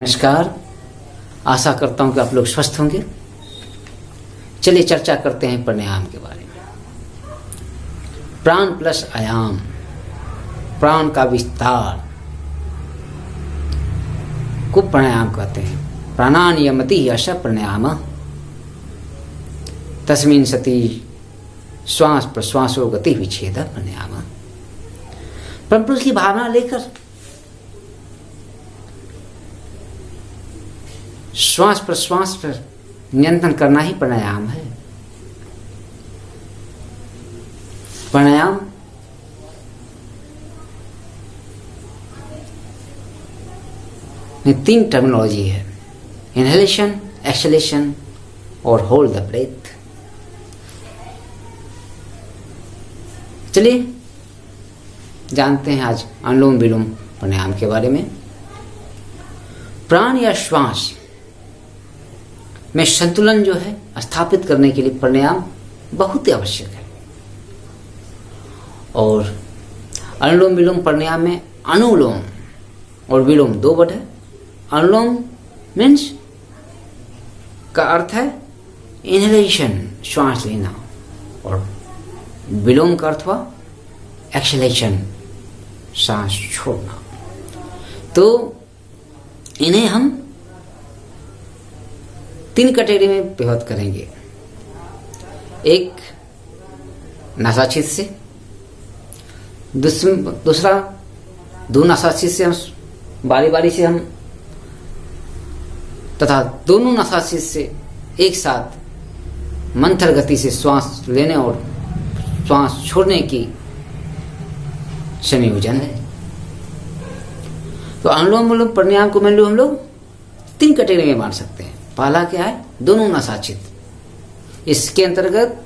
नमस्कार। आशा करता हूं कि आप लोग स्वस्थ होंगे। चलिए चर्चा करते हैं प्राणायाम के बारे में। प्राण प्लस आयाम, प्राण का विस्तार को प्राणायाम कहते हैं। प्राणानियमति यश प्राणायाम तस्मिन् सति श्वास प्रश्वासो गति विच्छेद प्राणायाम। परम पुरुष की भावना लेकर श्वास प्रश्वास पर नियंत्रण करना ही प्राणायाम है। प्राणायाम में तीन टर्मिनोलॉजी है: इनहेलेशन, एक्सहेलेशन और होल्ड द ब्रेथ। चलिए जानते हैं आज अनुलोम विलोम प्राणायाम के बारे में। प्राण या श्वास में संतुलन जो है स्थापित करने के लिए प्राणायाम बहुत ही आवश्यक है। और अनुलोम विलोम प्राणायाम में अनुलोम और विलोम दो वर्ड है। अनुलोम मीन्स का अर्थ है इनहेलेशन, श्वास लेना, और विलोम का अर्थ हुआ एक्सहेलेशन, सांस छोड़ना। तो इन्हें हम तीन कैटेगरी में विभक्त करेंगे। एक नासाछिद से, दूसरा दो नासाछिद से हम बारी बारी से हम, तथा दोनों नासाछिद से एक साथ मंथर गति से श्वास लेने और श्वास छोड़ने की संयोजन है। तो अनुलोम विलोम प्राणायाम को मान लो हम लोग तीन कैटेगरी में बांट सकते हैं। पहला क्या है? दोनों नासाछिद। इसके अंतर्गत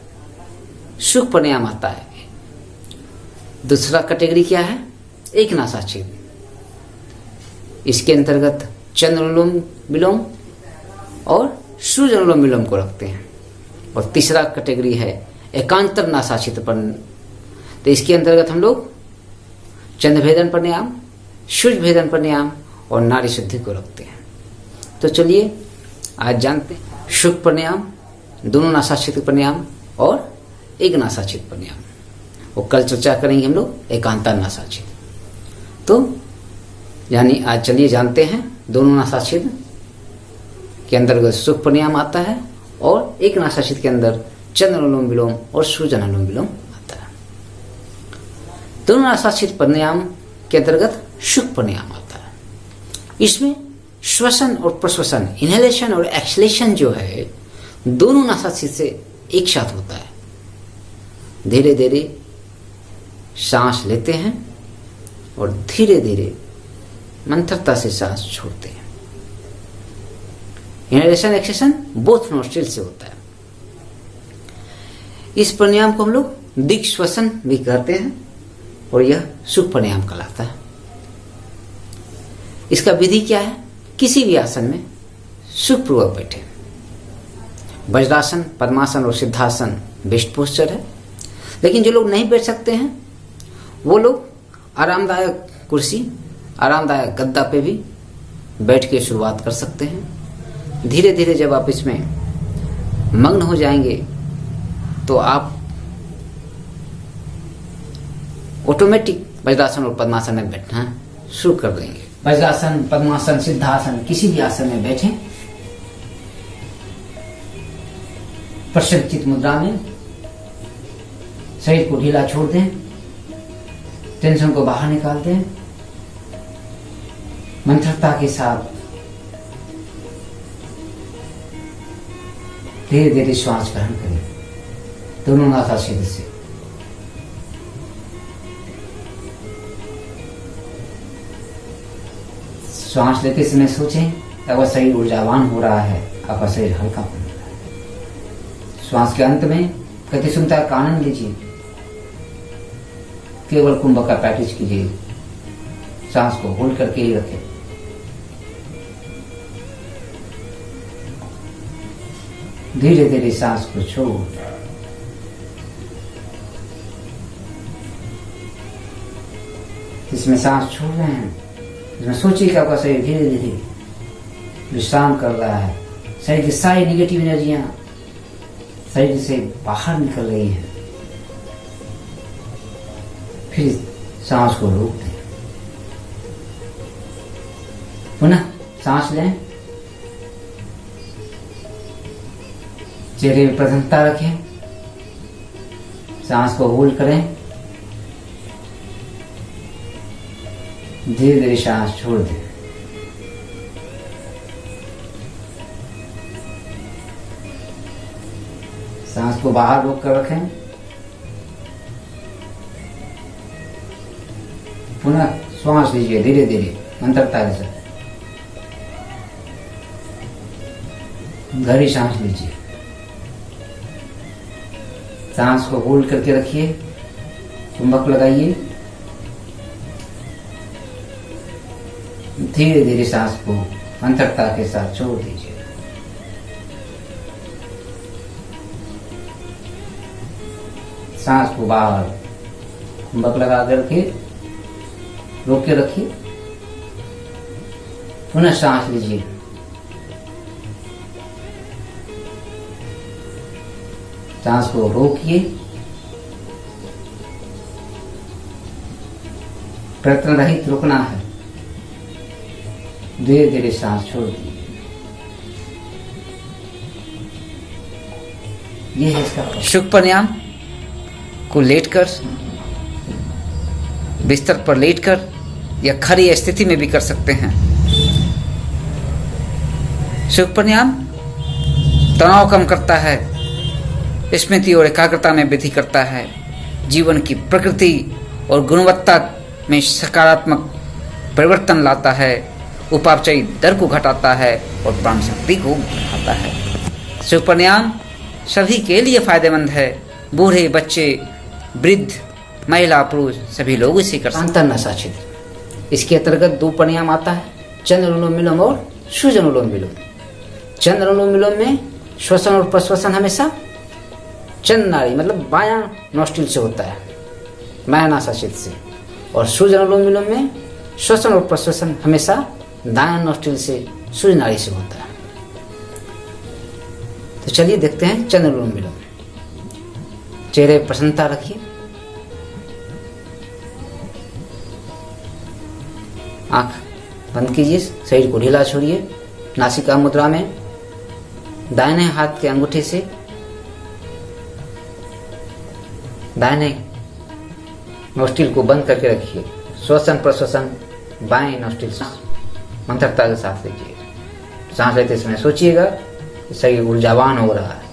सुख प्राणायाम आता है। दूसरा कैटेगरी क्या है? एक नासाछिद। इसके अंतर्गत चंद्र अनुलोम विलोम और सूर्य अनुलोम विलोम को रखते हैं। और तीसरा कैटेगरी है एकांतर नासाछिद प्राणायाम। तो इसके अंतर्गत हम लोग चंद्र भेदन प्राणायाम, सूर्य भेदन प्राणायाम और नाड़ी शुद्धि को रखते हैं। तो चलिए आज जानते हैं सुख प्राणायाम, दोनों नासाछिद प्राणायाम और एक नासाछिद प्राणायाम। और कल चर्चा करेंगे हम लोग एकांतर नासाछिद। तो यानी आज चलिए जानते हैं दोनों नासाछिद के अंतर्गत सुख प्राणायाम आता है और एक नासाछिद के अंदर चंद्र अनुलोम विलोम और सूर्य अनुलोम विलोम आता है। दोनों नासाछिद प्राणायाम के अंतर्गत सुख प्राणायाम आता है। इसमें श्वसन और प्रश्वसन, इनहेलेशन और एक्सहेलेशन जो है, दोनों नासाछिद से एक साथ होता है। धीरे धीरे सांस लेते हैं और धीरे धीरे मंथरता से सांस छोड़ते हैं। इनहेलेशन एक्सहेलेशन बोथ नोस्ट्रिल से होता है। इस प्राणायाम को हम लोग दिग्श्वसन भी कहते हैं और यह सुख प्राणायाम कहलाता है। इसका विधि क्या है? किसी भी आसन में सुखपूर्वक बैठे। वज्रासन, पद्मासन और सिद्धासन बेस्ट पोस्चर है। लेकिन जो लोग नहीं बैठ सकते हैं वो लोग आरामदायक कुर्सी, आरामदायक गद्दा पे भी बैठ के शुरुआत कर सकते हैं। धीरे धीरे जब आप इसमें मग्न हो जाएंगे तो आप ऑटोमेटिक वज्रासन और पद्मासन में बैठना शुरू कर देंगे। वज्रासन, पद्मासन, सिद्धासन किसी भी आसन में बैठें। प्रसन्नचित मुद्रा में शरीर को ढीला छोड़ दें, टेंशन को बाहर निकाल दें। मंथरता के साथ धीरे धीरे श्वास ग्रहण करें दोनों नासाछिद से। श्वास लेते समय सोचें आपका शरीर ऊर्जावान हो रहा है, आपका शरीर हल्का बन रहा है। श्वास के अंत में गति क्षमता का आनंद लीजिए। केवल कुंभ का प्रैक्टिस कीजिए। सांस को होल्ड करके ही रखें। धीरे धीरे सांस को छोड़, इसमें सांस छोड़ रहे हैं, इसमें सोचिए कि आपका शरीर धीरे धीरे विश्राम कर रहा है। शरीर की सारी निगेटिव एनर्जियां शरीर से बाहर निकल रही हैं। फिर सांस को रोक दें, पुनः सांस लें, चेहरे में प्रसन्नता रखें, सांस को होल्ड करें, धीरे धीरे सांस छोड़ दें। सांस को बाहर रोक कर रखें, पुनः श्वास लीजिए धीरे धीरे अंतरता के साथ। गहरी सांस लीजिए, सांस को होल्ड करके रखिए, कुंभक लगाइए, धीरे धीरे सांस को अंतरता के साथ छोड़ दीजिए। सांस को बाहर कुंभक लगा करके रोक के रखिए, पुनः सांस लीजिए, सांस को रोकिए, प्रयत्न रहित रुकना है, धीरे धीरे सांस छोड़ दीजिए। ये है इसका सुख प्राणायाम को लेटकर, बिस्तर पर लेटकर या खड़ी स्थिति में भी कर सकते हैं। सुख प्राणायाम तनाव कम करता है, स्मृति और एकाग्रता में वृद्धि करता है, जीवन की प्रकृति और गुणवत्ता में सकारात्मक परिवर्तन लाता है, उपापचयी दर को घटाता है और प्राण शक्ति को बढ़ाता है। सुख प्राणायाम सभी के लिए फायदेमंद है, बूढ़े, बच्चे, वृद्ध, महिला, पुरुष सभी लोग इसे कर सकते हैं। नशा छिद्र, इसके अंतर्गत 2 प्राणायाम आता है, चंद्र अनुलोम विलोम और सूर्य अनुलोम विलोम। चंद्र अनुलोम विलोम में श्वसन और प्रश्वसन हमेशा चंद्र नाड़ी मतलब बायां नोस्ट्रिल से होता है, बायां नासाशित से, और सूर्य अनुलोम विलोम में श्वसन और प्रश्वसन हमेशा दायां नोस्ट्रिल से, सूर्य नाड़ी से होता है। तो चलिए देखते हैं चंद्र अनुलोम विलोम। चेहरे पर प्रसन्नता रखिए, आंख बंद कीजिए, शरीर को ढीला छोड़िए, नासिका मुद्रा में दाहिने हाथ के अंगूठे से दाहिने नोस्ट्रिल को बंद करके रखिए, श्वसन प्रश्वसन बाएं नोस्ट्रिल से मंत्रता के साथ लीजिए। सांस लेते समय सोचिएगा कि शरीर ऊर्जावान हो रहा है,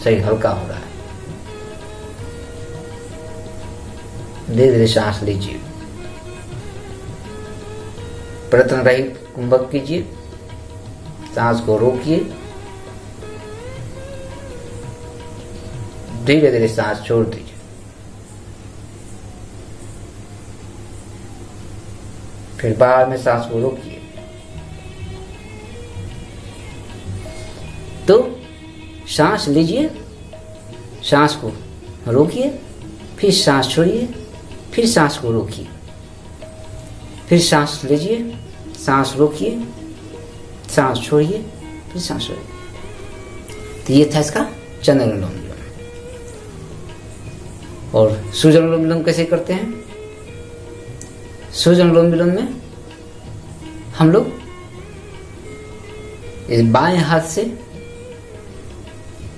शरीर हल्का हो रहा है। धीरे धीरे सांस लीजिए, प्रयत्न रहित कुंभक कीजिए, सांस को रोकिए, धीरे धीरे सांस छोड़ दीजिए। फिर बाहर में सांस को रोकिए। तो सांस लीजिए, सांस को रोकिए, फिर सांस छोड़िए, फिर सांस को रोकिए, फिर सांस लीजिए, सांस रोकिए, सांस छोड़िए, फिर सांस छोड़िए। तो ये था इसका चंद्र अनुलोम विलोम। और सूर्य अनुलोम विलोम कैसे करते हैं? सूर्य अनुलोम विलोम में हम लोग इस बाएं हाथ से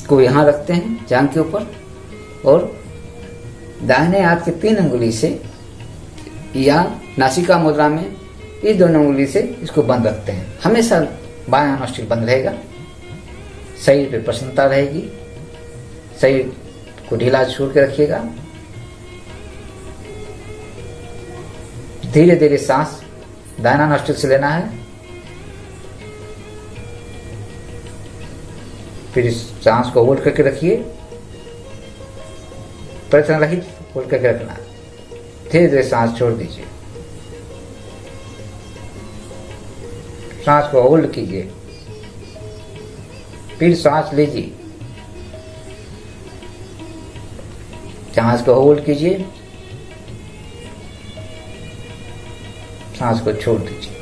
को यहां रखते हैं जांघ के ऊपर, और दाहिने हाथ के 3 अंगुली से या नासिका मुद्रा में इस दोनों अंगुली से इसको बंद रखते हैं। हमेशा बायां नोस्ट्रिल बंद रहेगा, शरीर पे प्रसन्नता रहेगी, शरीर को ढीला छोड़ के रखिएगा। धीरे धीरे सांस दाहिना नोस्ट्रिल से लेना है, फिर इस सांस को होल्ड करके रखिए, प्रयत्न रहित होल्ड करके रखना है। धीरे धीरे सांस छोड़ दीजिए, सांस को होल्ड कीजिए, फिर सांस लीजिए, सांस को होल्ड कीजिए, सांस को छोड़ दीजिए।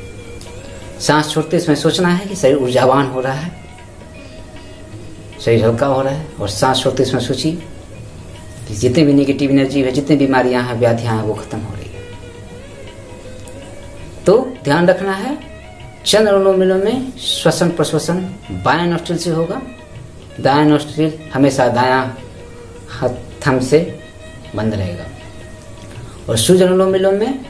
सांस छोड़ते इसमें सोचना है कि शरीर ऊर्जावान हो रहा है, शरीर हल्का हो रहा है। और सांस छोड़ते इसमें सोचिए कि जितनी भी नेगेटिव एनर्जी है, जितनी बीमारियां हैं, व्याधियां हैं, वो खत्म हो रही है। तो ध्यान रखना है, चंद्र अनुलोम विलोम में श्वसन प्रश्वसन बायां नोस्ट्रिल से होगा। दायां नोस्ट्रिल हमेशा दायां थंब से बंद रहेगा। और सूर्य अनुलोम विलोम में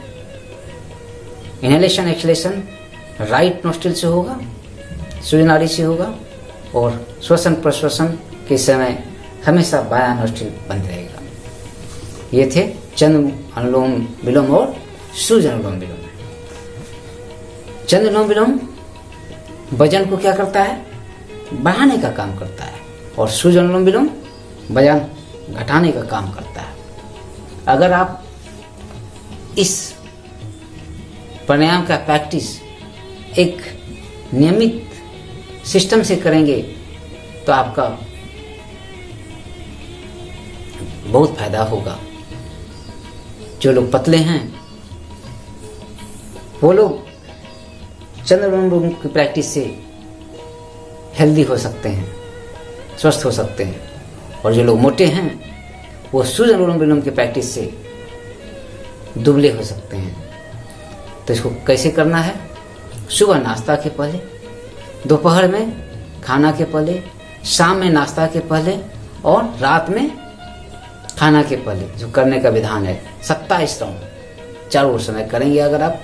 इनहेलेशन एक्सलेशन राइट नोस्ट्रिल से होगा, सूर्य नाड़ी से होगा। और श्वसन प्रश्वसन के समय हमेशा बायां नोस्ट्रिल बंद रहेगा। ये थे चंद्र अनुलोम विलोम और सूर्य अनुलोम विलोम। चंद्र अनुलोम विलोम वजन को क्या करता है, बढ़ाने का काम करता है। और सूर्य अनुलोम विलोम वजन घटाने का काम करता है। अगर आप इस प्राणायाम का प्रैक्टिस एक नियमित सिस्टम से करेंगे तो आपका बहुत फायदा होगा। जो लोग पतले हैं वो लोग चंद्र अनुलोम विलोम की प्रैक्टिस से हेल्दी हो सकते हैं, स्वस्थ हो सकते हैं। और जो लोग मोटे हैं वो सूर्य अनुलोम विलोम की प्रैक्टिस से दुबले हो सकते हैं। तो इसको कैसे करना है, सुबह नाश्ता के पहले, दोपहर में खाना के पहले, शाम में नाश्ता के पहले और रात में खाना के पहले जो करने का विधान है। 27 राउंड चारों समय करेंगे अगर आप,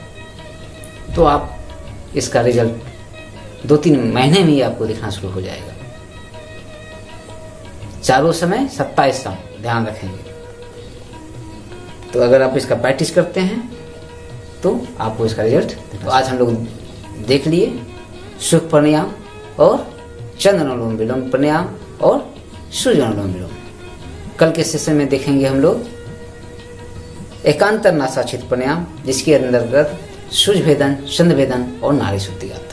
तो आप इसका रिजल्ट 2-3 महीने में ही आपको दिखना शुरू हो जाएगा। चारों समय 27 राउंड ध्यान रखेंगे। तो अगर आप इसका प्रैक्टिस करते हैं तो आपको इसका रिजल्ट। तो आज हम लोग देख लिए सुख प्राणायाम और चंद्र अनुलोम विलोम प्राणायाम और सूर्य अनुलोम विलोम। कल के सेशन में देखेंगे हम लोग एकांतर नासाक्षित प्राणायाम, जिसके अंतर्गत सूर्य भेदन, चंद्र भेदन और नाड़ी शुद्धि आता है।